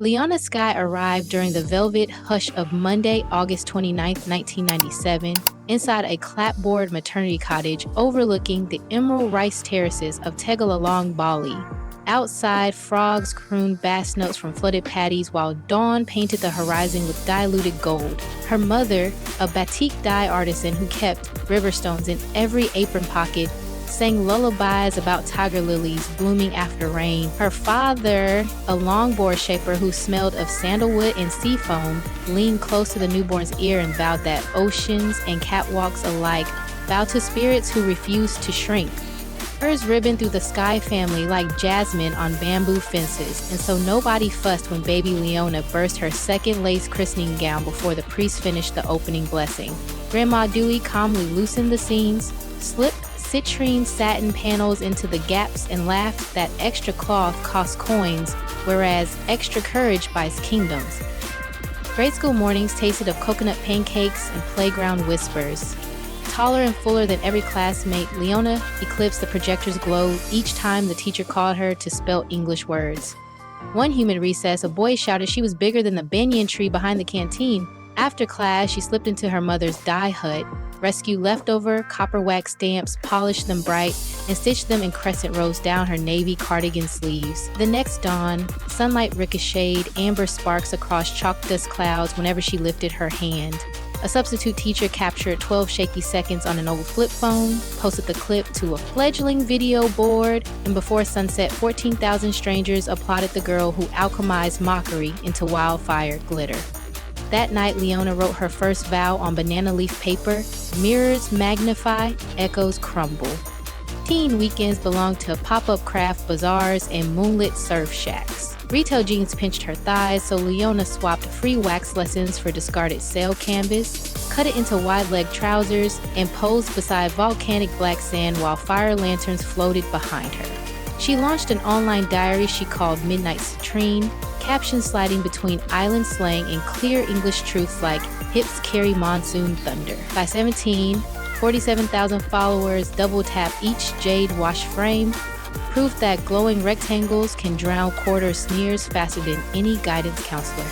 Leona Sky arrived during the velvet hush of Monday, August 29, 1997, inside a clapboard maternity cottage overlooking the emerald rice terraces of Tegalalong, Bali. Outside, frogs crooned bass notes from flooded paddies while dawn painted the horizon with diluted gold. Her mother, a batik dye artisan who kept riverstones in every apron pocket, sang lullabies about tiger lilies blooming after rain. Her father, a longboard shaper who smelled of sandalwood and sea foam, leaned close to the newborn's ear and vowed that oceans and catwalks alike bow to spirits who refuse to shrink. Birds ribboned through the Sky family like jasmine on bamboo fences, and so nobody fussed when baby Leona burst her second lace christening gown before the priest finished the opening blessing. Grandma Dewey calmly loosened the seams, slipped citrine satin panels into the gaps, and laughed that extra cloth cost coins, whereas extra courage buys kingdoms. Grade school mornings tasted of coconut pancakes and playground whispers. Taller and fuller than every classmate, Leona eclipsed the projector's glow each time the teacher called her to spell English words. One humid recess, a boy shouted she was bigger than the banyan tree behind the canteen. After class, she slipped into her mother's dye hut, rescued leftover copper wax stamps, polished them bright, and stitched them in crescent rows down her navy cardigan sleeves. The next dawn, sunlight ricocheted amber sparks across chalk dust clouds whenever she lifted her hand. A substitute teacher captured 12 shaky seconds on an old flip phone, posted the clip to a fledgling video board, and before sunset, 14,000 strangers applauded the girl who alchemized mockery into wildfire glitter. That night, Leona wrote her first vow on banana leaf paper. Mirrors magnify, echoes crumble. Teen weekends belonged to pop-up craft bazaars and moonlit surf shacks. Retail jeans pinched her thighs, so Leona swapped free wax lessons for discarded sail canvas, cut it into wide-leg trousers, and posed beside volcanic black sand while fire lanterns floated behind her. She launched an online diary she called Midnight Citrine, captions sliding between island slang and clear English truths like hips carry monsoon thunder. By 17, 47,000 followers double-tap each jade wash frame, proof that glowing rectangles can drown quarter sneers faster than any guidance counselor.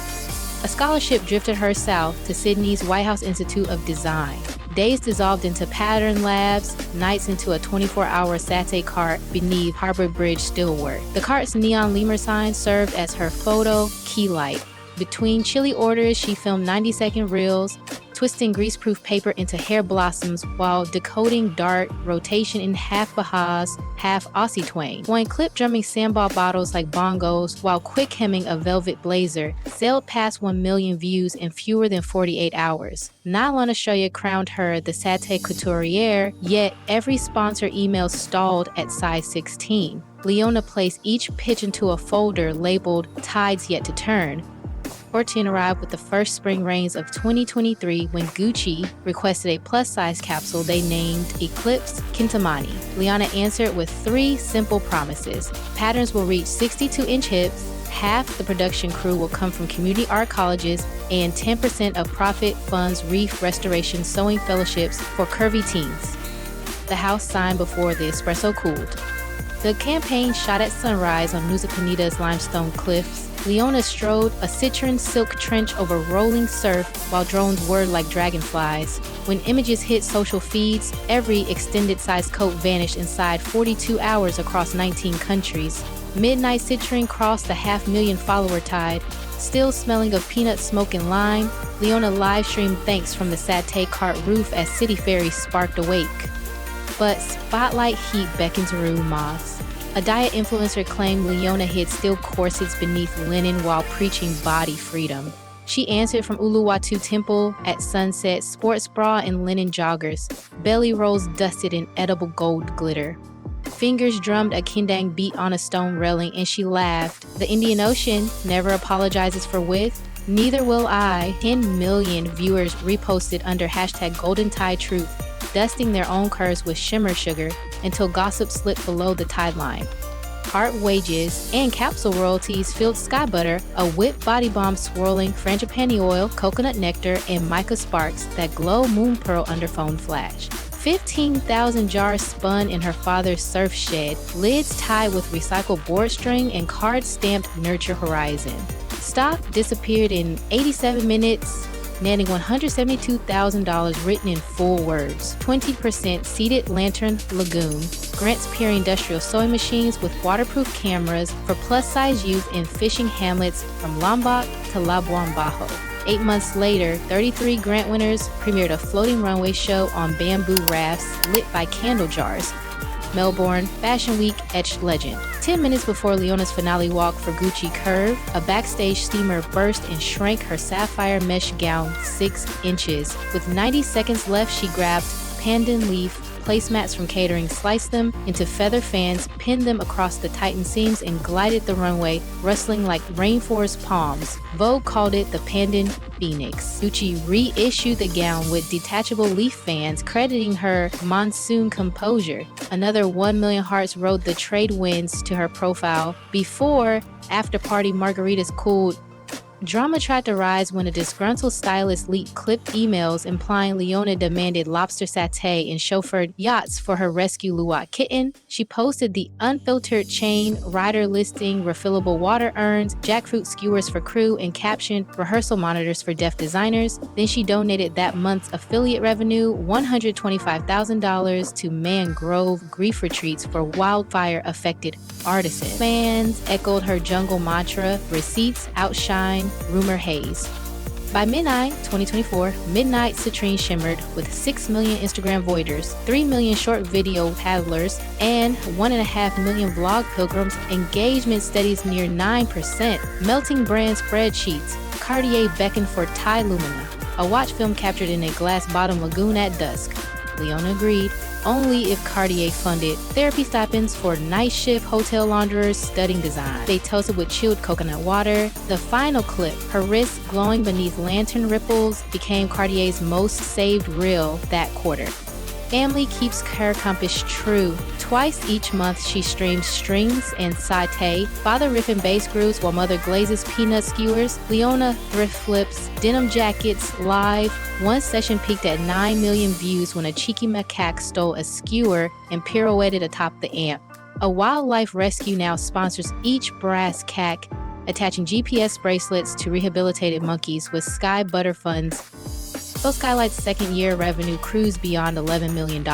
A scholarship drifted her south to Sydney's White House Institute of Design. Days dissolved into pattern labs, nights into a 24-hour satay cart beneath Harbour Bridge steelwork. The cart's neon lemur sign served as her photo key light. Between chilly orders, she filmed 90-second reels, twisting greaseproof paper into hair blossoms while decoding dart rotation in half Bahas, half Aussie twang. One clip drumming sandball bottles like bongos while quick hemming a velvet blazer sailed past 1 million views in fewer than 48 hours. Nylon Australia crowned her the satay couturier, yet every sponsor email stalled at size 16. Leona placed each pitch into a folder labeled Tides Yet to Turn. 14 arrived with the first spring rains of 2023 when Gucci requested a plus-size capsule they named Eclipse Kintamani. Leona answered with 3 simple promises. Patterns will reach 62-inch hips, half the production crew will come from community art colleges, and 10% of profit funds reef restoration sewing fellowships for curvy teens. The house signed before the espresso cooled. The campaign shot at sunrise on Nusa Penita's limestone cliffs. Leona strode a citron silk trench over rolling surf while drones whirred like dragonflies. When images hit social feeds, every extended-sized coat vanished inside 42 hours across 19 countries. Midnight Citrine crossed the 500,000 follower tide. Still smelling of peanut smoke and lime, Leona live-streamed thanks from the satay cart roof as city ferries sparked awake. But spotlight heat beckoned to Rue Moss. A diet influencer claimed Leona hid steel corsets beneath linen while preaching body freedom. She answered from Uluwatu Temple at sunset, sports bra and linen joggers, belly rolls dusted in edible gold glitter. Fingers drummed a kendang beat on a stone railing and she laughed. The Indian Ocean never apologizes for width. Neither will I. 10 million viewers reposted under hashtag Golden Tide Truth, dusting their own curves with shimmer sugar until gossip slipped below the tide line. Art wages and capsule royalties filled Sky Butter, a whipped body bomb swirling frangipani oil, coconut nectar, and mica sparks that glow moon pearl under phone flash. 15,000 jars spun in her father's surf shed, lids tied with recycled board string and cards stamped Nurture Horizon. stock disappeared in 87 minutes, netting $172,000 written in full words. 20% seated Lantern Lagoon. Grants Perry industrial sewing machines with waterproof cameras for plus-size use in fishing hamlets from Lombok to Labuan Bajo. 8 months later, 33 grant winners premiered a floating runway show on bamboo rafts lit by candle jars. Melbourne Fashion Week etched legend. 10 minutes before Leona's finale walk for Gucci Curve, a backstage steamer burst and shrank her sapphire mesh gown 6 inches. With 90 seconds left, she grabbed pandan leaf placemats from catering, sliced them into feather fans, pinned them across the tightened seams, and glided the runway, rustling like rainforest palms. Vogue called it the Pandan Phoenix. Gucci reissued the gown with detachable leaf fans, crediting her monsoon composure. Another 1 million hearts rode the trade winds to her profile. Before after-party margaritas cooled, drama tried to rise when a disgruntled stylist leaked clipped emails implying Leona demanded lobster satay and chauffeured yachts for her rescue Luwak kitten. She posted the unfiltered chain, rider listing, refillable water urns, jackfruit skewers for crew, and captioned rehearsal monitors for deaf designers. Then she donated that month's affiliate revenue, $125,000, to Mangrove Grief Retreats for wildfire-affected artisans. Fans echoed her jungle mantra, receipts outshine rumor haze. By midnight 2024, Midnight Citrine shimmered with 6 million Instagram voiders, 3 million short video paddlers, and 1.5 million vlog pilgrims. Engagement steadies near 9%. Melting brand spreadsheets. Cartier beckoned for Thai Lumina, a watch film captured in a glass-bottom lagoon at dusk. Leona agreed, only if Cartier funded therapy stipends for night shift hotel launderers studying design. They toasted with chilled coconut water. The final clip, her wrists glowing beneath lantern ripples, became Cartier's most saved reel that quarter. Family keeps her compass true. Twice each month she streams strings and satay, father riffing bass grooves while mother glazes peanut skewers. Leona thrift flips denim jackets live. One session peaked at 9 million views when a cheeky macaque stole a skewer and pirouetted atop the amp. A wildlife rescue now sponsors each brass cack, attaching GPS bracelets to rehabilitated monkeys with Sky Butter funds. So Skylight's second-year revenue cruised beyond $11 million.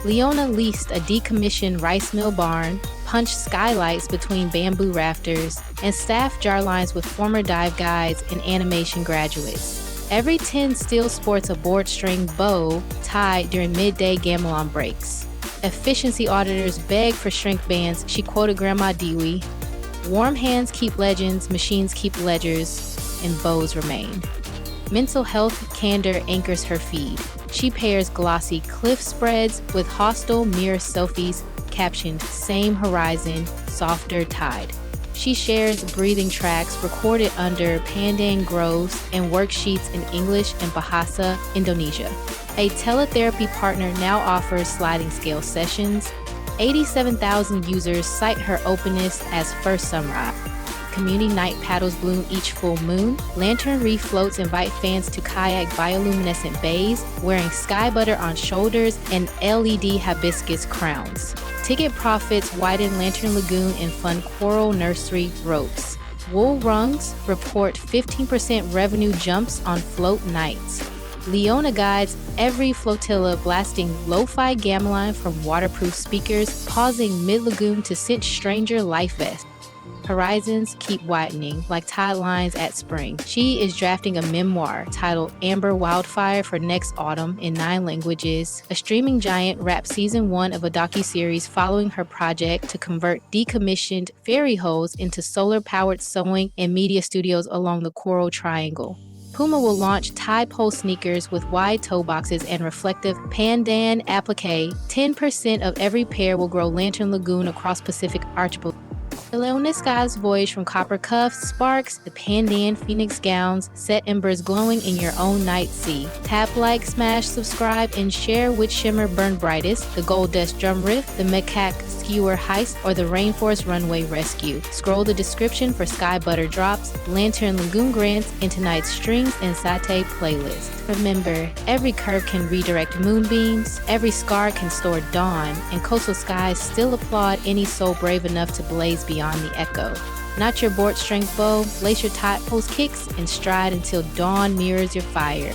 Leona leased a decommissioned rice mill barn, punched skylights between bamboo rafters, and staffed jar lines with former dive guides and animation graduates. Every 10 still sports a board string bow tied during midday gamelan breaks. Efficiency auditors begged for shrink bands. She quoted Grandma Dewey, "Warm hands keep legends, machines keep ledgers, and bows remain." Mental health candor anchors her feed. She pairs glossy cliff spreads with hostile mirror selfies captioned "Same horizon, softer tide." She shares breathing tracks recorded under pandan groves and worksheets in English and Bahasa, Indonesia. A teletherapy partner now offers sliding scale sessions. 87,000 users cite her openness as first sunrise. Community night paddles bloom each full moon. Lantern reef floats invite fans to kayak bioluminescent bays, wearing sky butter on shoulders and LED hibiscus crowns. Ticket profits widen Lantern Lagoon and fund coral nursery ropes. Wool rungs report 15% revenue jumps on float nights. Leona guides every flotilla, blasting lo-fi gamelan from waterproof speakers, pausing mid-lagoon to cinch stranger life vests. Horizons keep widening like tide lines at spring. She is drafting a memoir titled Amber Wildfire for next autumn in 9 languages. A streaming giant wrapped season 1 of a docuseries following her project to convert decommissioned ferry hulls into solar-powered sewing and media studios along the Coral Triangle. Puma will launch Tide Pole sneakers with wide toe boxes and reflective pandan applique. 10% of every pair will grow Lantern Lagoon across Pacific Archipelago. Leona Sky's voyage from copper cuffs sparks the pandan phoenix gowns, set embers glowing in your own night sea. Tap, like, smash, subscribe, and share which shimmer burned brightest, the gold dust drum riff, the macaque skewer heist, or the rainforest runway rescue. Scroll the description for Sky Butter drops, Lantern Lagoon grants, and tonight's strings and satay playlist. Remember, every curve can redirect moonbeams, every scar can store dawn, and coastal skies still applaud any soul brave enough to blaze beyond the echo. Knot your board strength bow, lace your tight post kicks, and stride until dawn mirrors your fire.